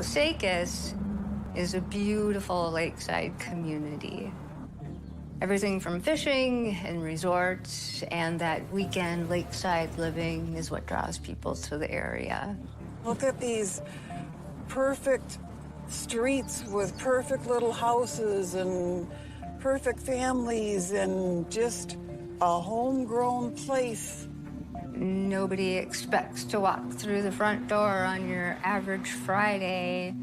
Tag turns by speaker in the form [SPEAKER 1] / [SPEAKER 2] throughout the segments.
[SPEAKER 1] Osakis is a beautiful lakeside community. Everything from fishing and resorts and that weekend lakeside living is what draws people to the area.
[SPEAKER 2] Look at these perfect streets with perfect little houses and perfect families and just a homegrown place.
[SPEAKER 1] Nobody expects to walk through the front door on your average Friday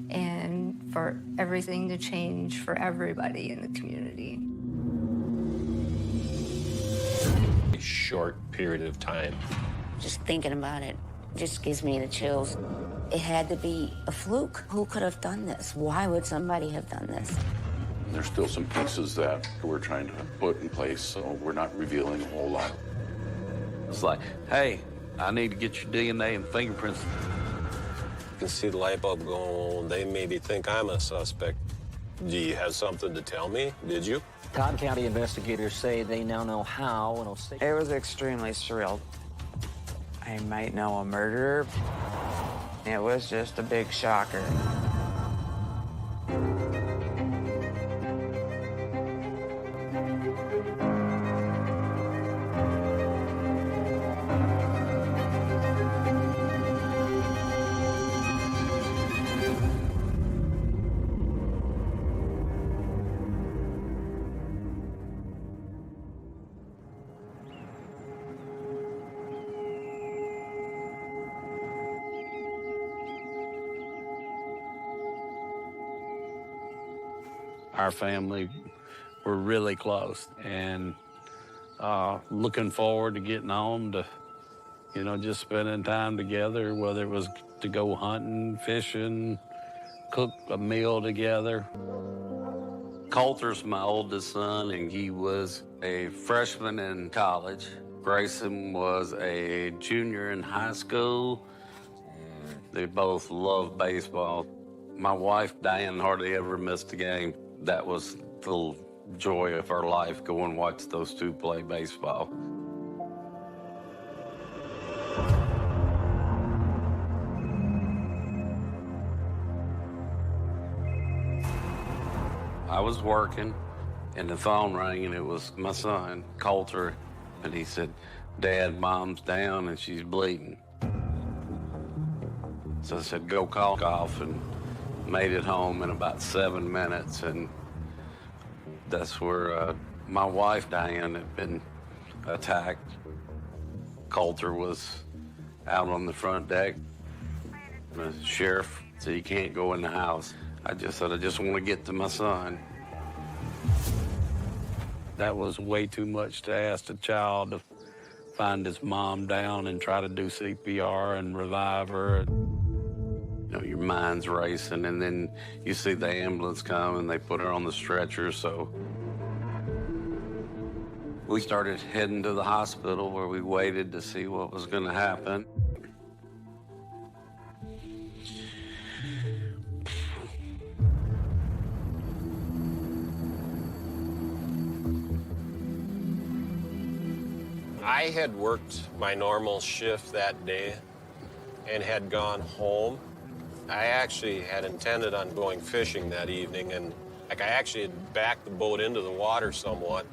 [SPEAKER 1] and for everything to change for everybody in the community.
[SPEAKER 3] A short period of time.
[SPEAKER 4] Just thinking about it just gives me the chills. It had to be a fluke. Who could have done this? Why would somebody have done this?
[SPEAKER 5] There's still some pieces that we're trying to put in place, so we're not revealing a whole lot.
[SPEAKER 6] It's like, hey, I need to get your DNA and fingerprints.
[SPEAKER 7] You can see the light bulb going, they maybe think I'm a suspect. Do you have something to tell me? Did you?
[SPEAKER 8] Todd County investigators say they now know how and will say...
[SPEAKER 9] It was extremely surreal. I might know a murderer. It was just a big shocker.
[SPEAKER 6] Our family were really close, and looking forward to getting home to, you know, just spending time together, whether it was to go hunting, fishing, cook a meal together. Coulter's my oldest son, and he was a freshman in college. Grayson was a junior in high school. They both loved baseball. My wife, Diane, hardly ever missed a game. That was the joy of our life, go and watch those two play baseball. I was working, and the phone rang, and it was my son, Coulter, and he said, Dad, Mom's down, and she's bleeding. So I said, go call off, and made it home in about 7 minutes, and that's where my wife, Diane, had been attacked. Coulter was out on the front deck. The sheriff said, you can't go in the house. I just said, I just want to get to my son. That was way too much to ask a child to find his mom down and try to do CPR and revive her. You know, your mind's racing, and then you see the ambulance come, and they put her on the stretcher, so. We started heading to the hospital where we waited to see what was gonna happen.
[SPEAKER 7] I had worked my normal shift that day and had gone home. I actually had intended on going fishing that evening, and I actually had backed the boat into the water somewhat,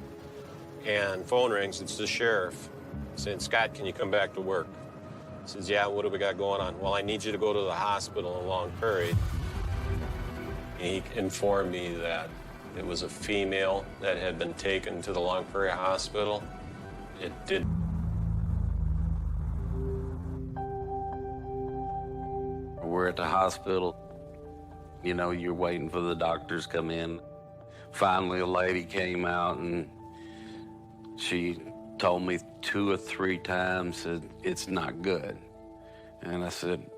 [SPEAKER 7] and phone rings, it's the sheriff saying, Scott, can you come back to work? He says, yeah, what do we got going on? Well, I need you to go to the hospital in Long Prairie. And he informed me that it was a female that had been taken to the Long Prairie Hospital. It did.
[SPEAKER 6] We're at the hospital. You know, you're waiting for the doctors to come in. Finally, a lady came out, and she told me 2 or 3 times that it's not good. And I said,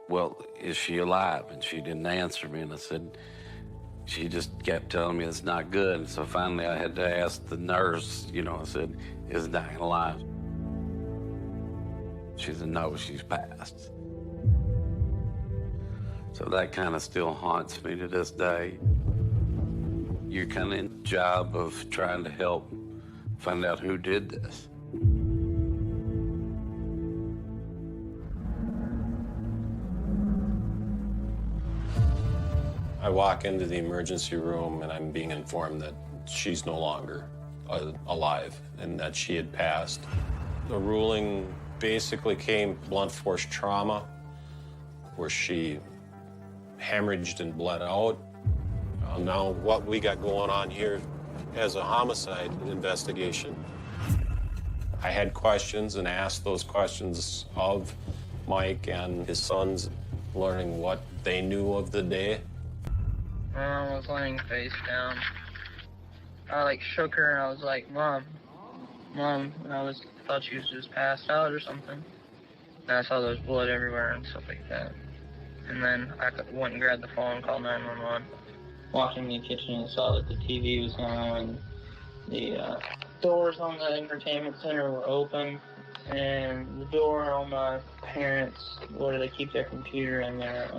[SPEAKER 6] well, is she alive? And she didn't answer me. And I said, she just kept telling me it's not good. And so finally I had to ask the nurse, you know, I said, is Diane alive? She said, no, she's passed. So that kind of still haunts me to this day. You're kind of in the job of trying to help find out who did this.
[SPEAKER 7] I walk into the emergency room and I'm being informed that she's no longer alive and that she had passed. The ruling basically came blunt force trauma, where she hemorrhaged and bled out. Now what we got going on here as a homicide investigation. I had questions and asked those questions of Mike and his sons, learning what they knew of the day.
[SPEAKER 10] Mom was laying face down. I shook her and I was like, Mom. And I thought she was just passed out or something. And I saw there was blood everywhere and stuff like that. And then I went and grabbed the phone and called 911. Walked in the kitchen and saw that the TV was on, the doors on the entertainment center were open, and the door on my parents, where they keep their computer and their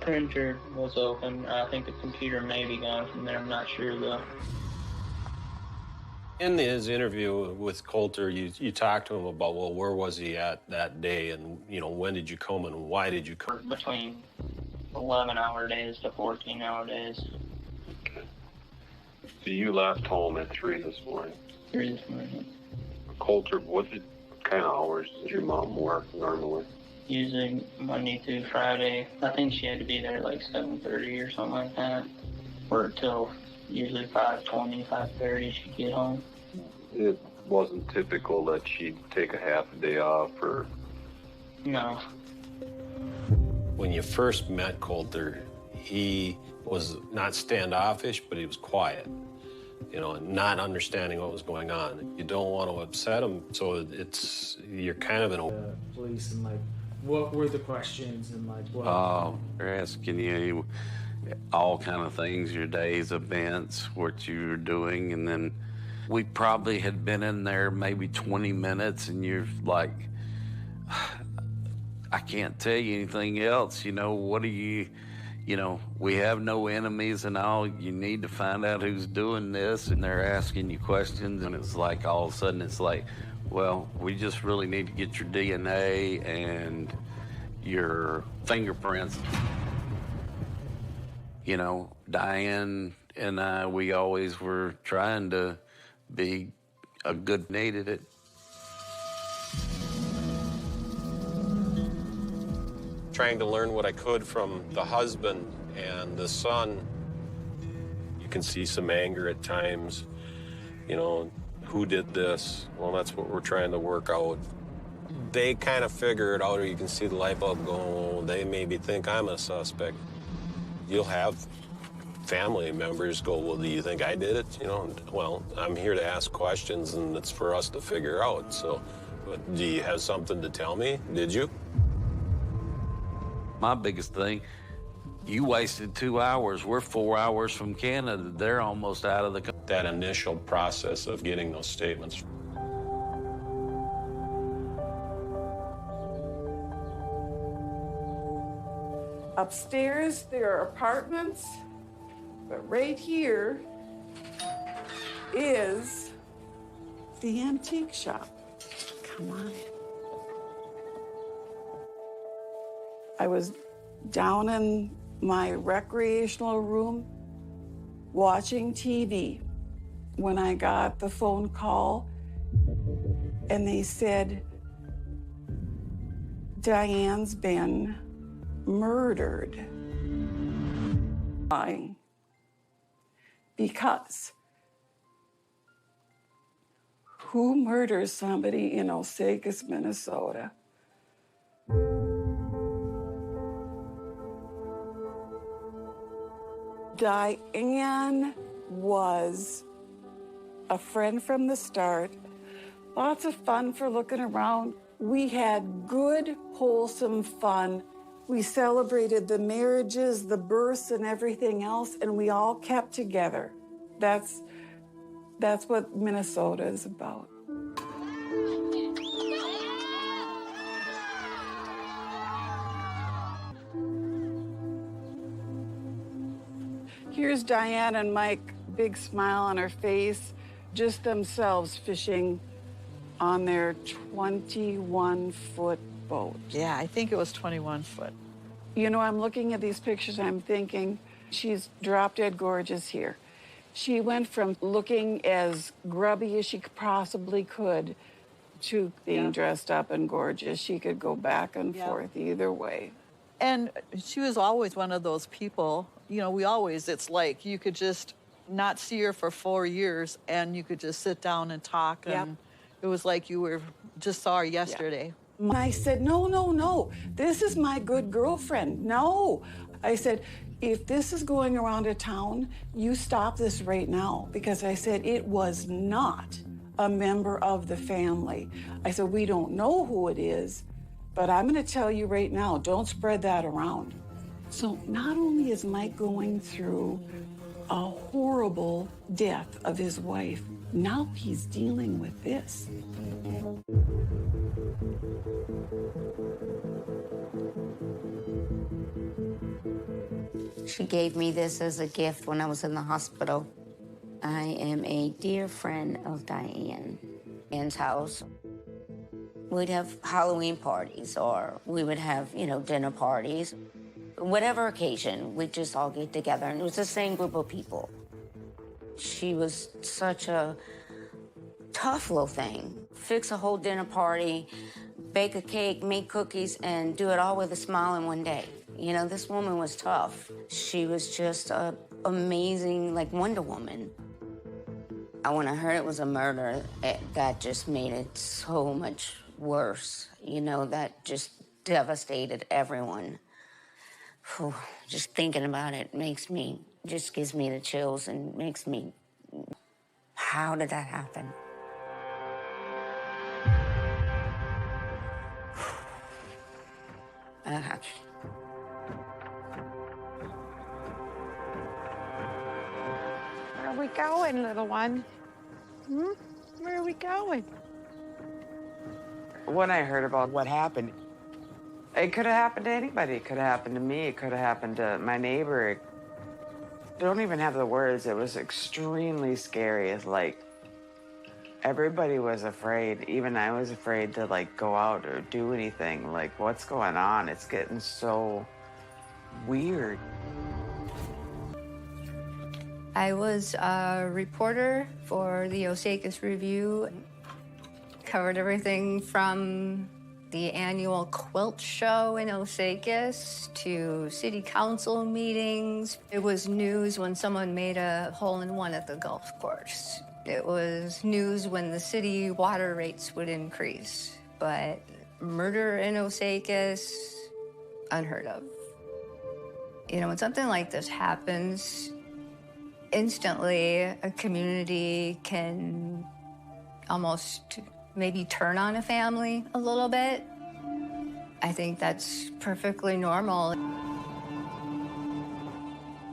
[SPEAKER 10] printer, was open. I think the computer may be gone from there. I'm not sure, though.
[SPEAKER 7] In his interview with Coulter, you talked to him about, well, where was he at that day, and, when did you come and why did you come?
[SPEAKER 10] Between 11-hour days to 14-hour days.
[SPEAKER 5] Okay. So you left home at 3 this morning?
[SPEAKER 10] 3 this morning.
[SPEAKER 5] Coulter, what kind of hours does your mom work normally?
[SPEAKER 10] Usually Monday through Friday. I think she had to be there at 7:30 or something like that. Work till usually 5:20, 5:30 she'd get home.
[SPEAKER 5] It wasn't typical that she'd take a half a day off, or?
[SPEAKER 10] No.
[SPEAKER 7] When you first met Coulter, he was not standoffish, but he was quiet, and not understanding what was going on. You don't want to upset him, so you're kind of in a...
[SPEAKER 11] Police and what were the questions and what?
[SPEAKER 6] They're asking you all kind of things, your day's events, what you were doing, and then we probably had been in there maybe 20 minutes, and you're like, I can't tell you anything else. What do you, we have no enemies and all. You need to find out who's doing this. And they're asking you questions. And it's like, all of a sudden, it's like, well, we just really need to get your DNA and your fingerprints. Diane and I, we always were trying to be a good mate at it.
[SPEAKER 7] Trying to learn what I could from the husband and the son. You can see some anger at times. Who did this? Well, that's what we're trying to work out. They kind of figure it out, or you can see the light bulb go, oh, they maybe think I'm a suspect. You'll have family members go, well, do you think I did it? Well, I'm here to ask questions, and it's for us to figure out. So, but do you have something to tell me? Did you?
[SPEAKER 6] My biggest thing, you wasted 2 hours. We're 4 hours from Canada. They're almost out of the country.
[SPEAKER 7] That initial process of getting those statements.
[SPEAKER 2] Upstairs, there are apartments, but right here is the antique shop. Come on. I was down in my recreational room watching TV when I got the phone call, and they said, Diane's been murdered. Lying. Because who murders somebody in Osakis, Minnesota? Diane was a friend from the start. Lots of fun for looking around. We had good, wholesome fun. We celebrated the marriages, the births, and everything else, and we all kept together. That's what Minnesota is about. Here's Diane and Mike, big smile on her face, just themselves fishing on their 21-foot boat.
[SPEAKER 12] Yeah, I think it was 21 foot.
[SPEAKER 2] I'm looking at these pictures, I'm thinking, She's drop dead gorgeous here. She went from looking as grubby as she possibly could to being dressed up and gorgeous. She could go back and forth either way.
[SPEAKER 12] And she was always one of those people, you know, it's like you could just not see her for 4 years and you could just sit down and talk. And it was like you just saw her yesterday.
[SPEAKER 2] I said, no, no, no. This is my good girlfriend. No. I said, if this is going around a town, you stop this right now. Because I said, it was not a member of the family. I said, we don't know who it is, but I'm going to tell you right now, don't spread that around. So not only is Mike going through a horrible death of his wife, now he's dealing with this.
[SPEAKER 4] She gave me this as a gift when I was in the hospital. I am a dear friend of Diane's house. We'd have Halloween parties, or we would have, you know, dinner parties. Whatever occasion, we'd just all get together, and it was the same group of people. She was such a tough little thing. Fix a whole dinner party, bake a cake, make cookies, and do it all with a smile in one day. You know, this woman was tough. She was just a amazing, like, Wonder Woman. And when I heard it was a murder, that just made it so much worse. You know, that just devastated everyone. Whew, just thinking about it just gives me the chills and makes me, how did that happen?
[SPEAKER 13] Where are we going, little one? Where are we going?
[SPEAKER 9] When I heard about what happened, it could have happened to anybody. It could have happened to me. It could have happened to my neighbor. I don't even have the words. It was extremely scary. It's like everybody was afraid. Even I was afraid to, like, go out or do anything. Like, what's going on? It's getting so weird.
[SPEAKER 1] I was a reporter for the Osakas Review. Covered everything from the annual quilt show in Osakas to city council meetings. It was news when someone made a hole-in-one at the golf course. It was news when the city water rates would increase. But murder in Osakas, unheard of. You know, when something like this happens, instantly a community can almost maybe turn on a family a little bit. I think that's perfectly normal.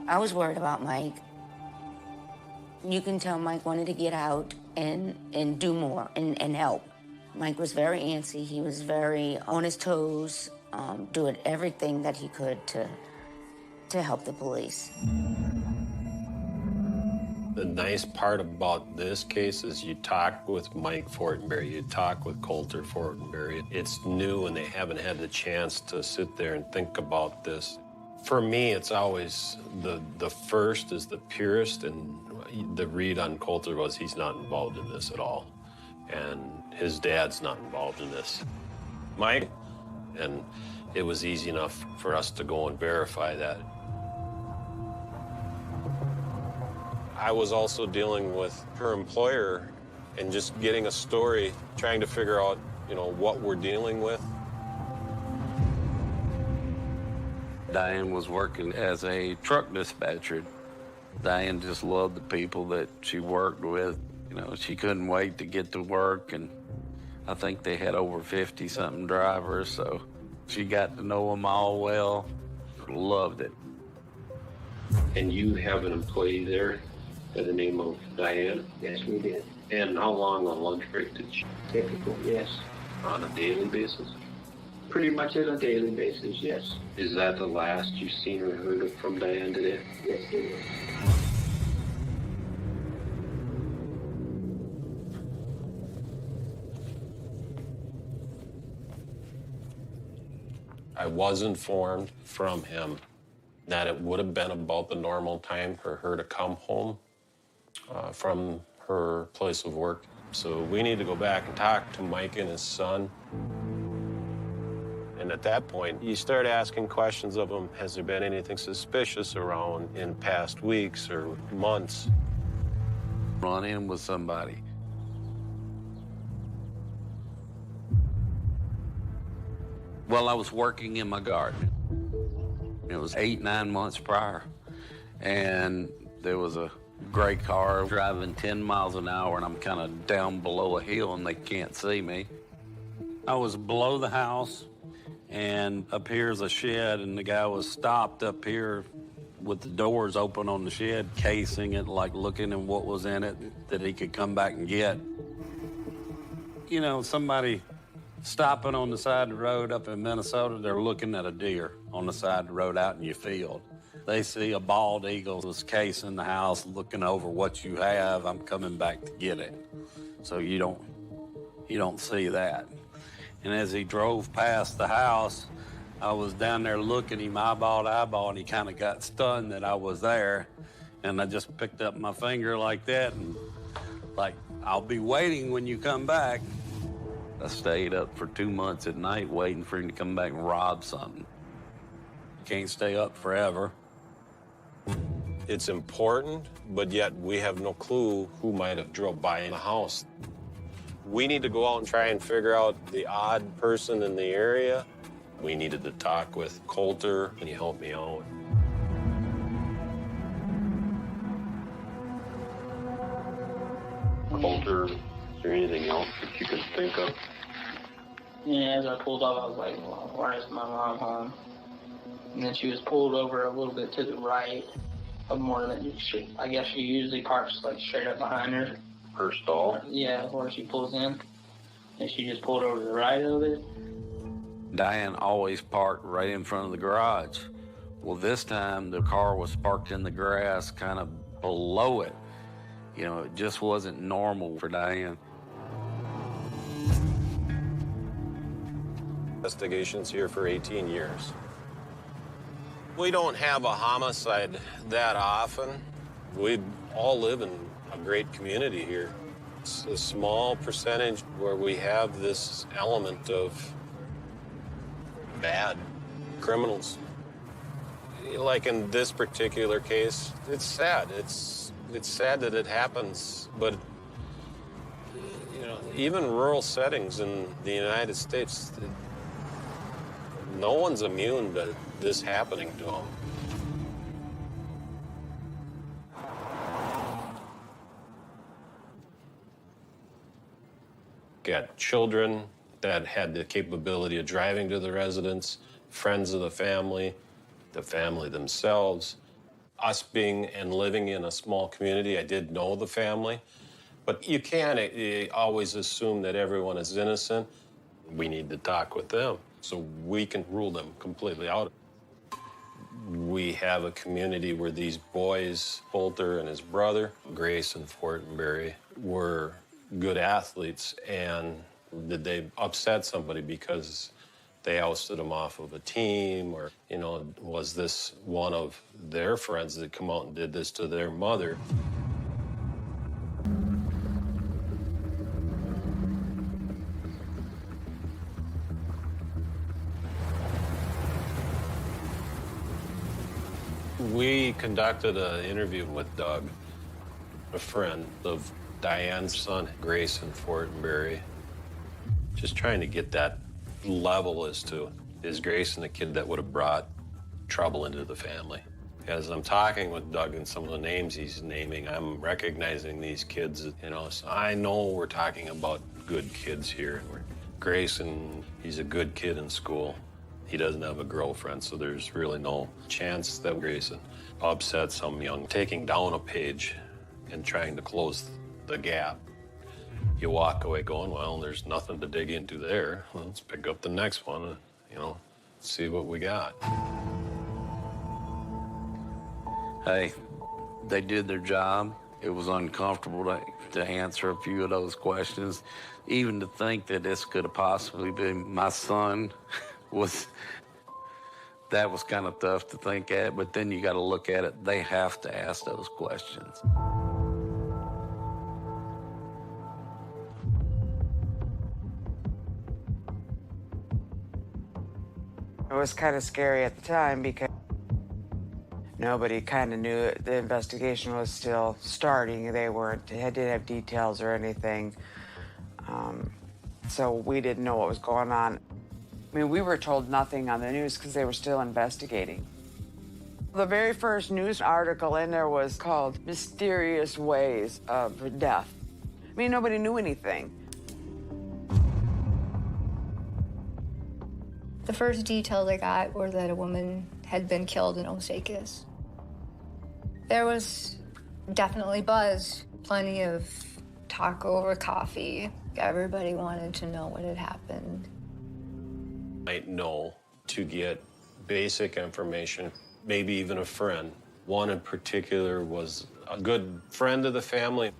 [SPEAKER 4] I was worried about Mike. You can tell Mike wanted to get out and do more and help. Mike was very antsy. He was very on his toes, doing everything that he could to help the police.
[SPEAKER 7] The nice part about this case is you talk with Mike Fortenberry, you talk with Coulter Fortenberry. It's new and they haven't had the chance to sit there and think about this. For me, it's always the first is the purest, and the read on Coulter was he's not involved in this at all. And his dad's not involved in this. Mike, and it was easy enough for us to go and verify that. I was also dealing with her employer and just getting a story, trying to figure out, you know, what we're dealing with.
[SPEAKER 6] Diane was working as a truck dispatcher. Diane just loved the people that she worked with. You know, she couldn't wait to get to work, and I think they had over 50-something drivers, so she got to know them all well. Loved it.
[SPEAKER 3] And you have an employee there by the name of Diane?
[SPEAKER 14] Yes, we did.
[SPEAKER 3] And how long on lunch break did she?
[SPEAKER 14] Typical, yes.
[SPEAKER 3] On a daily basis?
[SPEAKER 14] Pretty much on a daily basis, yes.
[SPEAKER 3] Is that the last you've seen or heard of from Diane today?
[SPEAKER 14] Yes, it is.
[SPEAKER 7] I was informed from him that it would have been about the normal time for her to come home from her place of work. So we need to go back and talk to Mike and his son. And at that point, you start asking questions of him. Has there been anything suspicious around in past weeks or months?
[SPEAKER 6] Run in with somebody. Well, I was working in my garden. It was 8, 9 months prior, and there was a gray car driving 10 miles an hour, and I'm kind of down below a hill, and they can't see me. I was below the house, and up here's a shed, and the guy was stopped up here with the doors open on the shed, casing it, like looking at what was in it that he could come back and get. You know, somebody stopping on the side of the road up in Minnesota, they're looking at a deer on the side of the road out in your field. They see a bald eagle was casing the house, looking over what you have. I'm coming back to get it. So you don't see that. And as he drove past the house, I was down there looking him eyeball to eyeball, and he kind of got stunned that I was there. And I just picked up my finger like that and like, I'll be waiting when you come back. I stayed up for 2 months at night waiting for him to come back and rob something. Can't stay up forever.
[SPEAKER 7] It's important, but yet we have no clue who might have drove by in the house. We need to go out and try and figure out the odd person in the area. We needed to talk with Coulter, and he helped me out.
[SPEAKER 3] Coulter, is there anything else that you can think of?
[SPEAKER 10] Yeah, as I pulled up, I was like, well, why is my mom home? And then she was pulled over a little bit to the right of more than she, I guess she usually parks like straight up behind her.
[SPEAKER 3] Her stall?
[SPEAKER 10] Yeah, where she pulls in. And she just pulled over to the right of it.
[SPEAKER 6] Diane always parked right in front of the garage. Well, this time the car was parked in the grass kind of below it. You know, it just wasn't normal for Diane.
[SPEAKER 7] Investigations here for 18 years. We don't have a homicide that often. We all live in a great community here. It's a small percentage where we have this element of bad criminals. Like in this particular case, it's sad. It's sad that it happens, but you know, even rural settings in the United States, no one's immune to this happening to them. Got children that had the capability of driving to the residence, friends of the family themselves. Us being and living in a small community, I did know the family, but you can't always assume that everyone is innocent. We need to talk with them so we can rule them completely out. We have a community where these boys, Coulter and his brother, Grace and Fortenberry, were good athletes, and did they upset somebody because they ousted them off of a team, or, you know, was this one of their friends that come out and did this to their mother? We conducted an interview with Doug, a friend of Diane's son, Grace and Fortenberry, just trying to get that level as to, is Grayson a kid that would have brought trouble into the family? As I'm talking with Doug and some of the names he's naming, I'm recognizing these kids, you know, so I know we're talking about good kids here. Grayson, he's a good kid in school. He doesn't have a girlfriend, so there's really no chance that Grayson upset some young, taking down a page and trying to close the gap. You walk away going, well, there's nothing to dig into there. Well, let's pick up the next one and, you know, see what we got.
[SPEAKER 6] Hey, they did their job. It was uncomfortable to answer a few of those questions. Even to think that this could have possibly been my son was That was kind of tough to think at, but then you got to look at it. They have to ask those questions.
[SPEAKER 9] It was kind of scary at the time because nobody kind of knew the investigation was still starting. They didn't have details or anything. So we didn't know what was going on. I mean, we were told nothing on the news because they were still investigating. The very first news article in there was called Mysterious Ways of Death. I mean, nobody knew anything.
[SPEAKER 1] The first details I got were that a woman had been killed in Osakis. There was definitely buzz, plenty of talk over coffee. Everybody wanted to know what had happened.
[SPEAKER 7] Might know to get basic information, maybe even a friend. One in particular was a good friend of the family.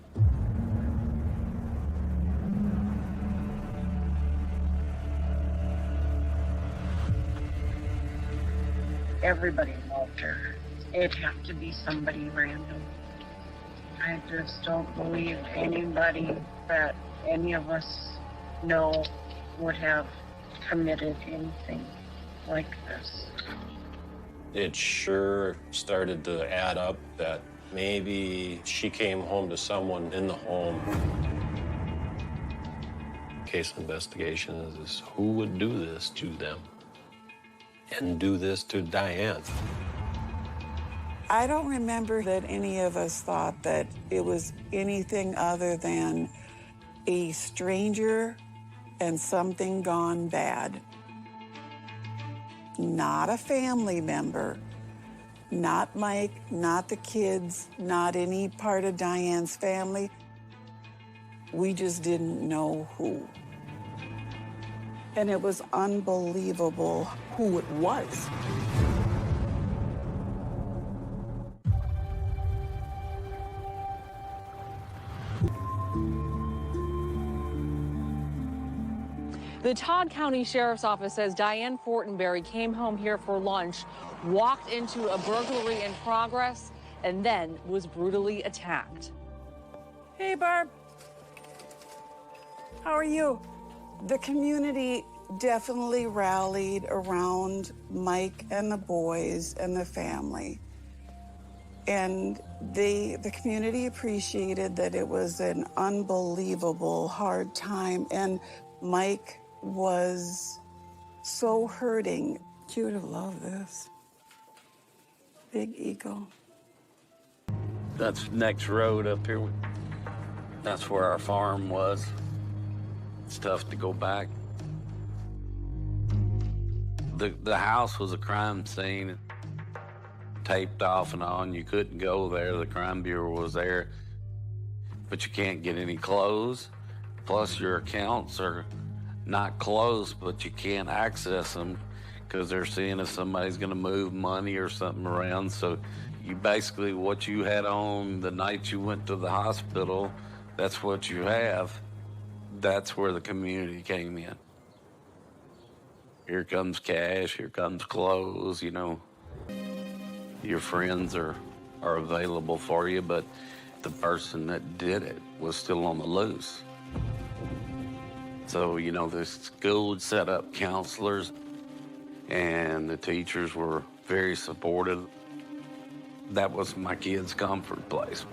[SPEAKER 13] Everybody loved her. It'd have to be somebody random. I just don't believe anybody that any of us know would have committed anything like this.
[SPEAKER 7] It sure started to add up that maybe she came home to someone in the home. Case investigation is who would do this to them and do this to Diane.
[SPEAKER 2] I don't remember that any of us thought that it was anything other than a stranger and something gone bad. Not a family member, not Mike, not the kids, not any part of Diane's family. We just didn't know who. And it was unbelievable who it was.
[SPEAKER 15] The Todd County Sheriff's Office says Diane Fortenberry came home here for lunch, walked into a burglary in progress, and then was brutally attacked.
[SPEAKER 2] Hey, Barb. How are you? The community definitely rallied around Mike and the boys and the family. And the community appreciated that it was an unbelievable hard time. And Mike was so hurting. He would have loved this. Big ego.
[SPEAKER 6] That's next road up here. That's where our farm was. It's tough to go back. The house was a crime scene. Taped off and on. You couldn't go there. The crime bureau was there. But you can't get any clothes. Plus your accounts are not closed, but you can't access them because they're seeing if somebody's going to move money or something around. So you basically, what you had on the night you went to the hospital, that's what you have. That's where the community came in. Here comes cash, here comes clothes, you know. Your friends are available for you, but the person that did it was still on the loose. So, you know, the school would set up counselors, and the teachers were very supportive. That was my kids' comfort place.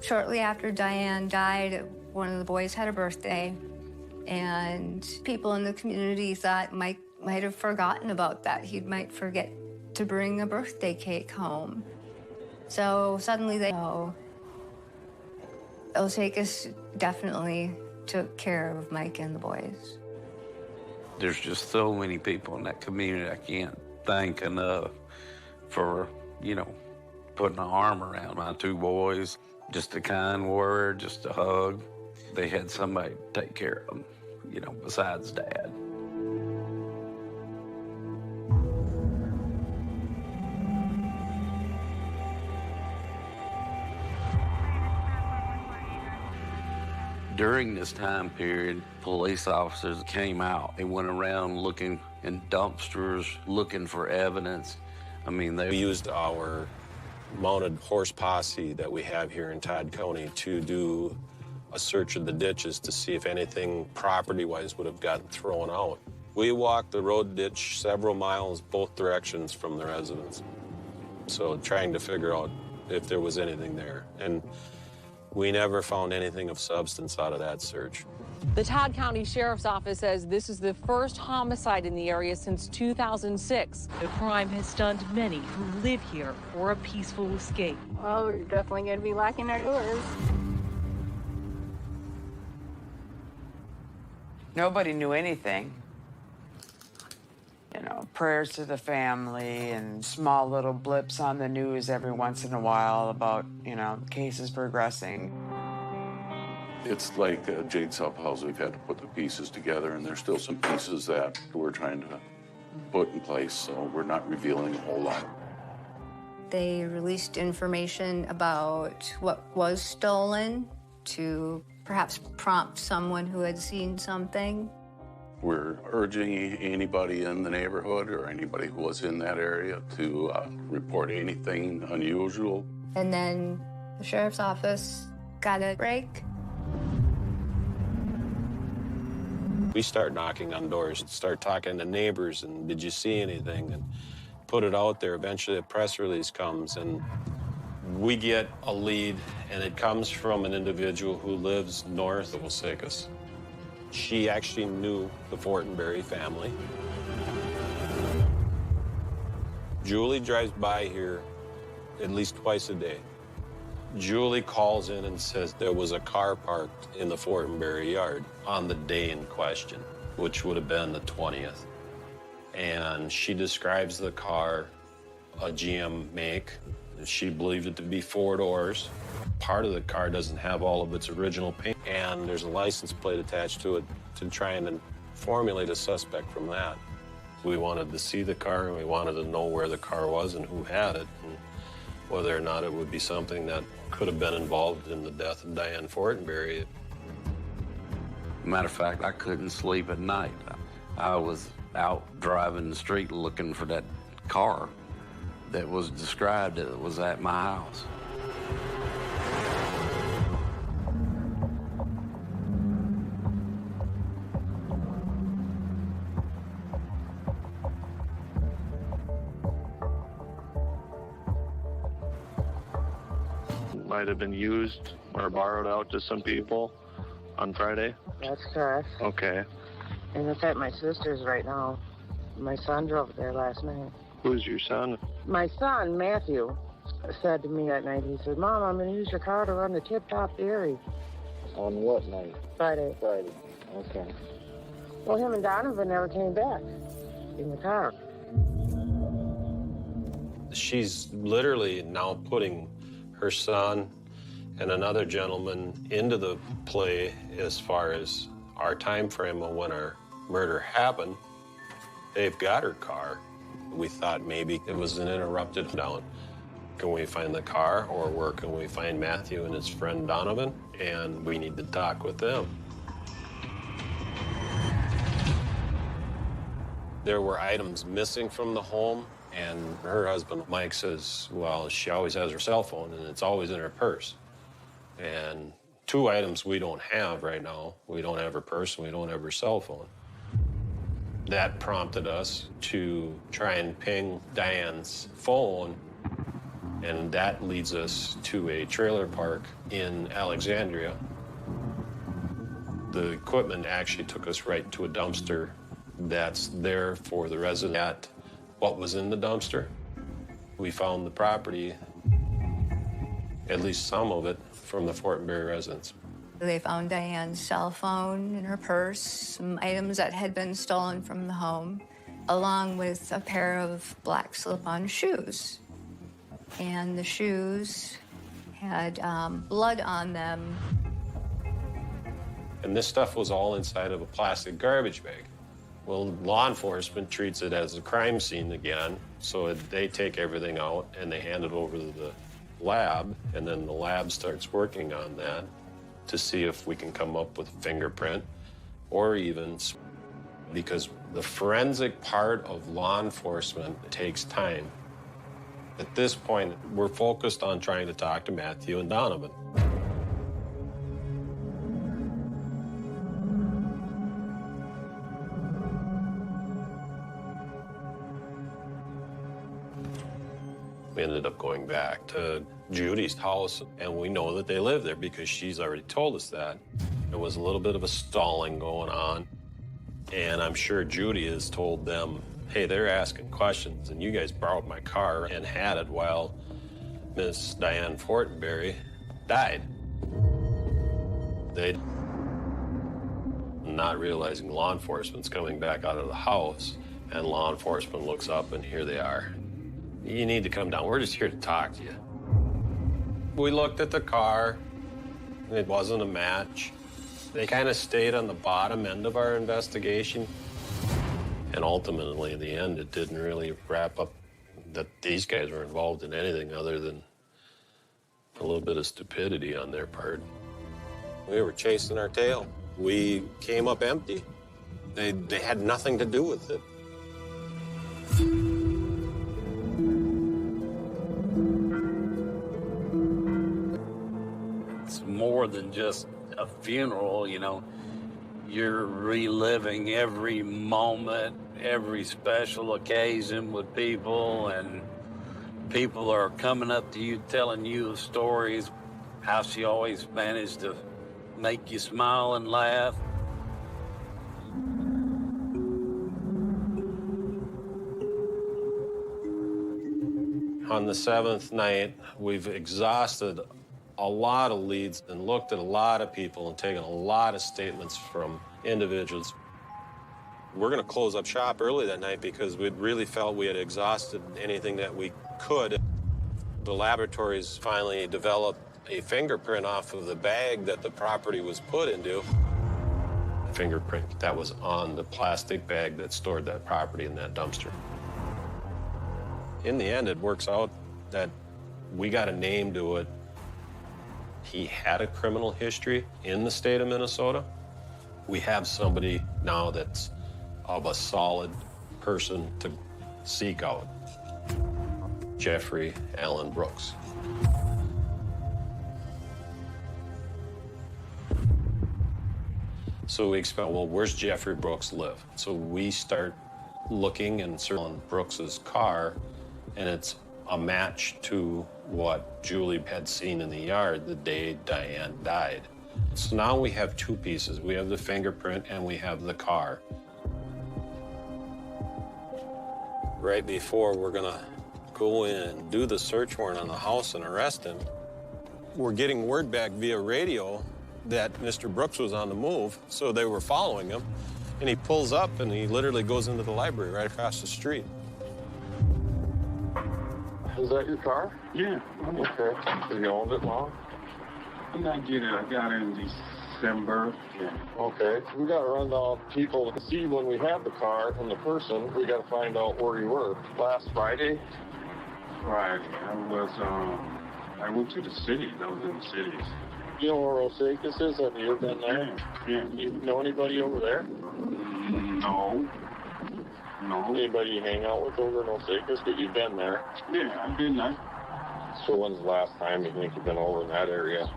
[SPEAKER 1] Shortly after Diane died, one of the boys had a birthday, and people in the community thought Mike might have forgotten about that. He might forget to bring a birthday cake home. So suddenly they know. Osakis definitely took care of Mike and the boys.
[SPEAKER 6] There's just so many people in that community I can't thank enough for, you know, putting an arm around my two boys. Just a kind word, just a hug. They had somebody to take care of them, you know, besides Dad. During this time period, police officers came out. They went around looking in dumpsters, looking for evidence. I mean,
[SPEAKER 7] We used our mounted horse posse that we have here in Todd County to do a search of the ditches to see if anything property-wise would have gotten thrown out. We walked the road ditch several miles both directions from the residence. So trying to figure out if there was anything there. And we never found anything of substance out of that search.
[SPEAKER 15] The Todd County Sheriff's Office says this is the first homicide in the area since 2006. The crime has stunned many who live here for a peaceful escape.
[SPEAKER 16] Well, we're definitely going to be locking our doors.
[SPEAKER 9] Nobody knew anything. You know, prayers to the family and small little blips on the news every once in a while about, you know, cases progressing.
[SPEAKER 5] It's like a jigsaw puzzle. We've had to put the pieces together, and there's still some pieces that we're trying to put in place, so we're not revealing a whole lot.
[SPEAKER 1] They released information about what was stolen to perhaps prompt someone who had seen something.
[SPEAKER 5] We're urging anybody in the neighborhood or anybody who was in that area to report anything unusual.
[SPEAKER 1] And then the sheriff's office got a break.
[SPEAKER 7] We start knocking on doors, start talking to neighbors, and did you see anything? And put it out there. Eventually a press release comes, and we get a lead, and it comes from an individual who lives north of Osakis. She actually knew the Fortenberry family. Julie drives by here at least twice a day. Julie calls in and says there was a car parked in the Fortenberry yard on the day in question, which would have been the 20th. And she describes the car, a GM make. She believed it to be 4 doors. Part of the car doesn't have all of its original paint, and there's a license plate attached to it to try and formulate a suspect from that. We wanted to see the car, and we wanted to know where the car was and who had it, and whether or not it would be something that could have been involved in the death of Diane Fortenberry.
[SPEAKER 6] matter of fact, I couldn't sleep at night. I was out driving the street looking for that car that was described that was at my house.
[SPEAKER 17] Might have been used or borrowed out to some people on Friday?
[SPEAKER 13] That's correct.
[SPEAKER 17] Okay.
[SPEAKER 13] And it's at my sister's right now. My son drove there last night.
[SPEAKER 17] Who's your son?
[SPEAKER 13] My son, Matthew, said to me that night, he said, Mom, I'm going to use your car to run the Tip-Top Dairy.
[SPEAKER 17] On what night?
[SPEAKER 13] Friday.
[SPEAKER 17] Friday. Okay.
[SPEAKER 13] Well, him and Donovan never came back in the car.
[SPEAKER 7] She's literally now putting her son and another gentleman into the play as far as our time frame of when our murder happened. They've got her car. We thought maybe it was an interrupted down. Can we find the car, or where can we find Matthew and his friend Donovan? And we need to talk with them. There were items missing from the home, and her husband, Mike, says, well, she always has her cell phone, and it's always in her purse. And 2 items we don't have right now. We don't have her purse, and we don't have her cell phone. That prompted us to try and ping Diane's phone, and that leads us to a trailer park in Alexandria. The equipment actually took us right to a dumpster that's there for the resident. What was in the dumpster? We found the property, at least some of it, from the Fortenberry residence.
[SPEAKER 1] They found Diane's cell phone in her purse, some items that had been stolen from the home, along with a pair of black slip-on shoes. And the shoes had blood on them.
[SPEAKER 7] And this stuff was all inside of a plastic garbage bag. Well, law enforcement treats it as a crime scene again, so they take everything out and they hand it over to the lab, and then the lab starts working on that. to see if we can come up with a fingerprint or even, because the forensic part of law enforcement takes time. At this point, we're focused on trying to talk to Matthew and Donovan. We ended up going back to Judy's house, and we know that they live there because she's already told us that. There was a little bit of a stalling going on, and I'm sure Judy has told them, hey, they're asking questions, and you guys borrowed my car and had it while Miss Diane Fortenberry died. They, not realizing law enforcement's coming back out of the house, and law enforcement looks up, and here they are. You need to come down. We're just here to talk to you. We looked at the car. It wasn't a match. They kind of stayed on the bottom end of our investigation. And ultimately, in the end, it didn't really wrap up that these guys were involved in anything other than a little bit of stupidity on their part. We were chasing our tail. We came up empty. They had nothing to do with it.
[SPEAKER 6] It's more than just a funeral, you know. You're reliving every moment, every special occasion with people, and people are coming up to you, telling you stories, how she always managed to make you smile and laugh.
[SPEAKER 7] On the 7th night, we've exhausted a lot of leads and looked at a lot of people and taken a lot of statements from individuals. We're going to close up shop early that night because we really felt we had exhausted anything that we could. The laboratories finally developed a fingerprint off of the bag that the property was put into. A fingerprint that was on the plastic bag that stored that property in that dumpster. In the end, it works out that we got a name to it. He had a criminal history in the state of Minnesota. We have somebody now that's of a solid person to seek out. Jeffrey Allen Brooks. So we expect, well, where's Jeffrey Brooks live? So we start looking and searching Brooks's car, and it's a match to what Julie had seen in the yard the day Diane died. So now we have two pieces. We have the fingerprint and we have the car. Right before we're gonna go in and do the search warrant on the house and arrest him, we're getting word back via radio that Mr. Brooks was on the move, so they were following him, and he pulls up and he literally goes into the library right across the street.
[SPEAKER 17] Is that your car?
[SPEAKER 14] Yeah.
[SPEAKER 17] Okay. Have you owned it long?
[SPEAKER 14] I got it in December. Yeah.
[SPEAKER 17] Okay. We got to run down people to see when we had the car and the person. We got to find out where you were. Last Friday?
[SPEAKER 14] Friday. I went to the city. I was in the cities.
[SPEAKER 17] You know where Osakis is? Have you ever been there?
[SPEAKER 14] Yeah.
[SPEAKER 17] You know anybody over there?
[SPEAKER 14] No.
[SPEAKER 17] Anybody you hang out with over in Osakis? But you've been there?
[SPEAKER 14] Yeah, I've been there.
[SPEAKER 17] So when's the last time you think you've been over in that area?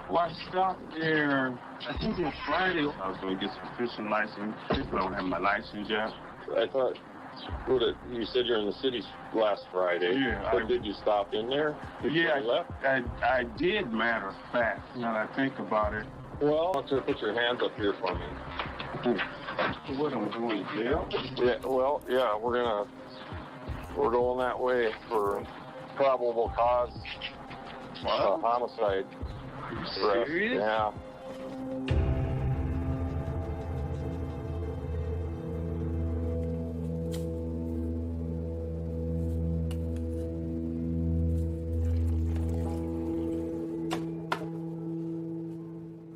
[SPEAKER 14] Well, I stopped there, I think on Friday. I was going to get some fishing license. I don't have my license yet.
[SPEAKER 17] I thought, you said you're in the city last Friday.
[SPEAKER 14] Yeah.
[SPEAKER 17] But did you stop in there?
[SPEAKER 14] Yeah, I did, matter of fact, now that I think about it.
[SPEAKER 17] Well, I want you to put your hands up here for me.
[SPEAKER 14] What am I doing, jail?
[SPEAKER 17] Yeah, well, yeah, we're going that way for probable cause homicide.
[SPEAKER 14] Are you serious?
[SPEAKER 17] Yeah.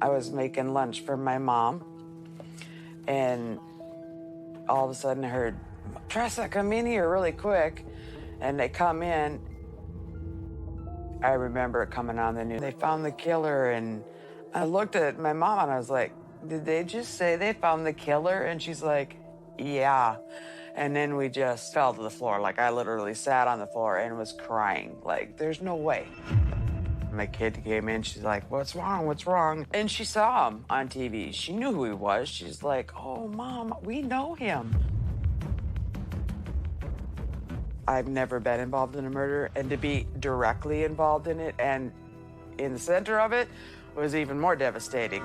[SPEAKER 9] I was making lunch for my mom, and all of a sudden I heard, Tressa, come in here really quick. And they come in. I remember it coming on the news. They found the killer, and I looked at my mom and I was like, did they just say they found the killer? And she's like, yeah. And then we just fell to the floor. Like, I literally sat on the floor and was crying. Like, there's no way. My kid came in, she's like, what's wrong, what's wrong? And she saw him on TV. She knew who he was. She's like, oh, Mom, we know him. I've never been involved in a murder, and to be directly involved in it and in the center of it was even more devastating.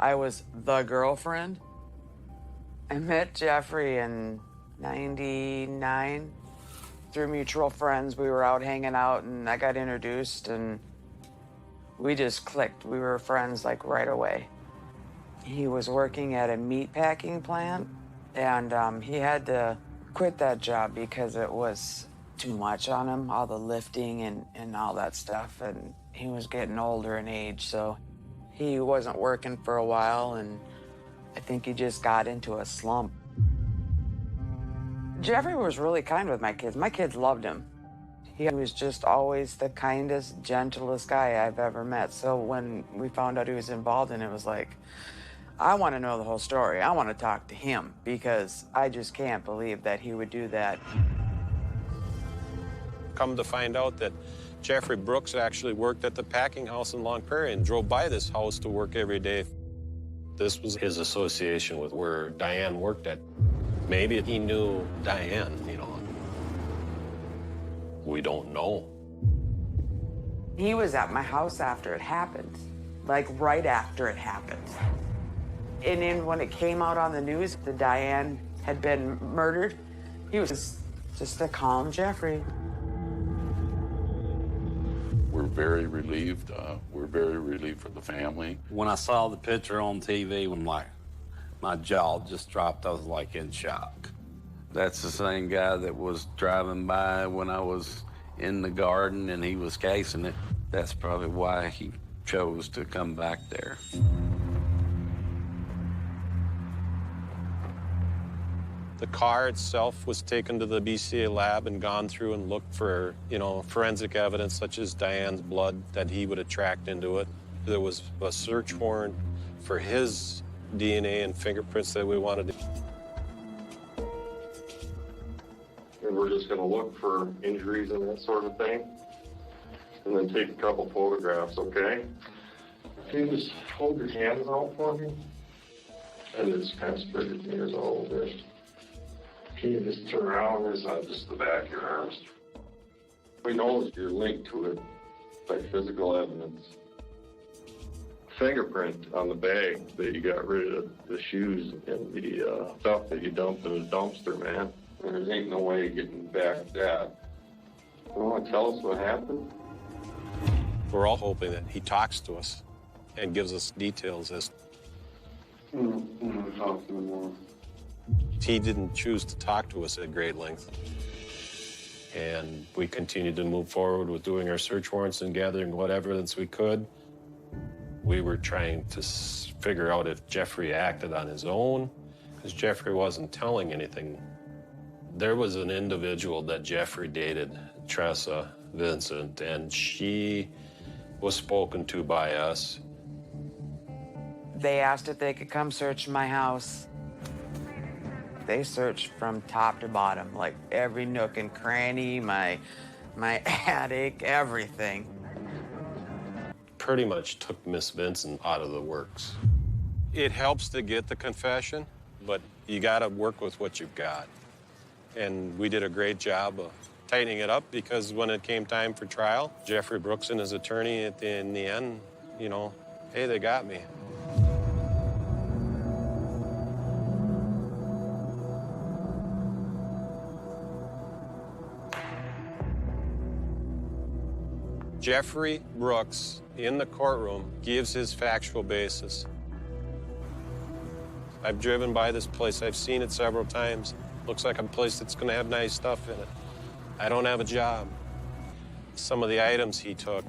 [SPEAKER 9] I was the girlfriend. I met Jeffrey in '99 through mutual friends. We were out hanging out and I got introduced and we just clicked. We were friends like right away. He was working at a meat packing plant and he had to quit that job because it was too much on him, all the lifting and all that stuff. And he was getting older in age, so he wasn't working for a while, and I think he just got into a slump. Jeffrey was really kind with my kids. My kids loved him. He was just always the kindest, gentlest guy I've ever met. So when we found out he was involved in it, it was like, I want to know the whole story. I want to talk to him because I just can't believe that he would do that.
[SPEAKER 7] Come to find out that Jeffrey Brooks actually worked at the packing house in Long Prairie and drove by this house to work every day. This was his association with where Diane worked at. Maybe he knew Diane, you know. We don't know.
[SPEAKER 9] He was at my house after it happened, like right after it happened. And then when it came out on the news that Diane had been murdered, he was just a calm Jeffrey.
[SPEAKER 5] We're very relieved. We're very relieved for the family.
[SPEAKER 6] When I saw the picture on TV, I'm like, my jaw just dropped. I was like in shock. That's the same guy that was driving by when I was in the garden and he was casing it. That's probably why he chose to come back there.
[SPEAKER 7] The car itself was taken to the BCA lab and gone through and looked for, you know, forensic evidence such as Diane's blood that he would attract into it. There was a search warrant for his DNA and fingerprints that we wanted to.
[SPEAKER 17] And we're just going to look for injuries and that sort of thing, and then take a couple photographs, okay? Can you just hold your hands out for me? And just kind of spread your fingers all over it. Can you just turn around? There's not just the back of your arms. We know you're linked to it by physical evidence. Fingerprint on the bag that you got rid of the shoes and the stuff that you dumped in the dumpster, man. There ain't no way of getting back that. You want to tell us what happened?
[SPEAKER 7] We're all hoping that he talks to us and gives us details as
[SPEAKER 17] talk to him more.
[SPEAKER 7] He didn't choose to talk to us at great length. And we continued to move forward with doing our search warrants and gathering what evidence we could. We were trying to figure out if Jeffrey acted on his own, because Jeffrey wasn't telling anything. There was an individual that Jeffrey dated, Tressa Vincent, and she was spoken to by us.
[SPEAKER 9] They asked if they could come search my house. They searched from top to bottom, like every nook and cranny, my attic, everything.
[SPEAKER 7] Pretty much took Miss Vincent out of the works. It helps to get the confession, but you gotta work with what you've got. And we did a great job of tightening it up because when it came time for trial, Jeffrey Brooks and his attorney in the end, you know, hey, they got me. Jeffrey Brooks, in the courtroom, gives his factual basis. I've driven by this place. I've seen it several times. Looks like a place that's going to have nice stuff in it. I don't have a job. Some of the items he took,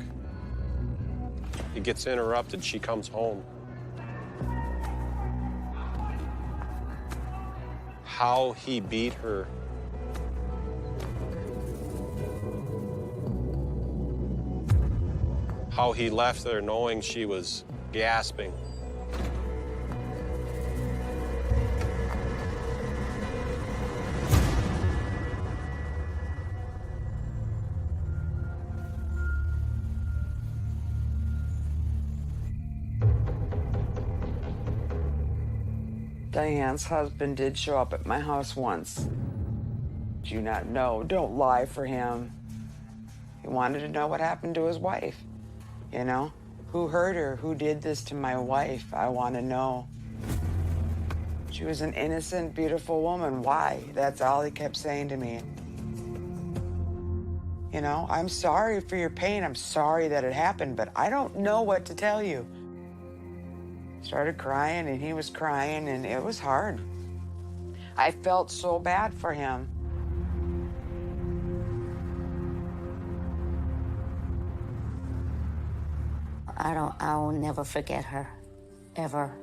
[SPEAKER 7] it gets interrupted. She comes home. how he beat her. How he left there knowing she was gasping.
[SPEAKER 9] Diane's husband did show up at my house once. Do you not know? Don't lie for him. He wanted to know what happened to his wife. You know? Who hurt her? Who did this to my wife? I want to know. She was an innocent, beautiful woman. Why? That's all he kept saying to me. You know, I'm sorry for your pain. I'm sorry that it happened, but I don't know what to tell you. Started crying, and he was crying, and it was hard. I felt so bad for him.
[SPEAKER 4] I will never forget her, ever.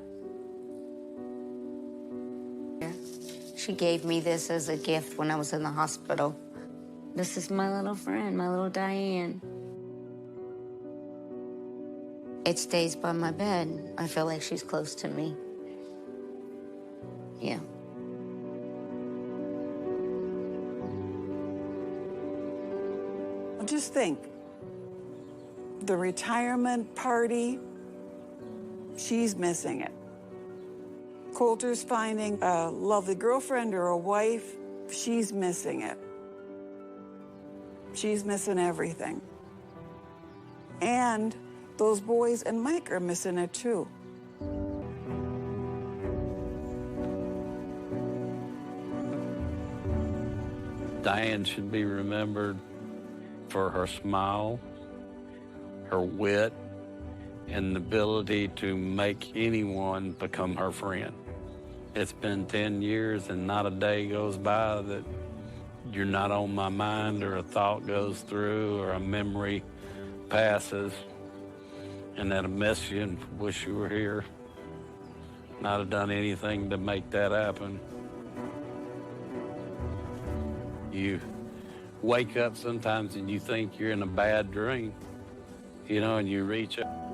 [SPEAKER 4] She gave me this as a gift when I was in the hospital. This is my little friend, my little Diane. It stays by my bed. I feel like she's close to me. Yeah.
[SPEAKER 2] Well, just think, the retirement party, she's missing it. Coulter's finding a lovely girlfriend or a wife, she's missing it. She's missing everything. And those boys and Mike are missing it too.
[SPEAKER 6] Diane should be remembered for her smile, her wit, and the ability to make anyone become her friend. It's been 10 years and not a day goes by that you're not on my mind, or a thought goes through, or a memory passes, and that I miss you and wish you were here. Not have done anything to make that happen. You wake up sometimes and you think you're in a bad dream, you know, and you reach up.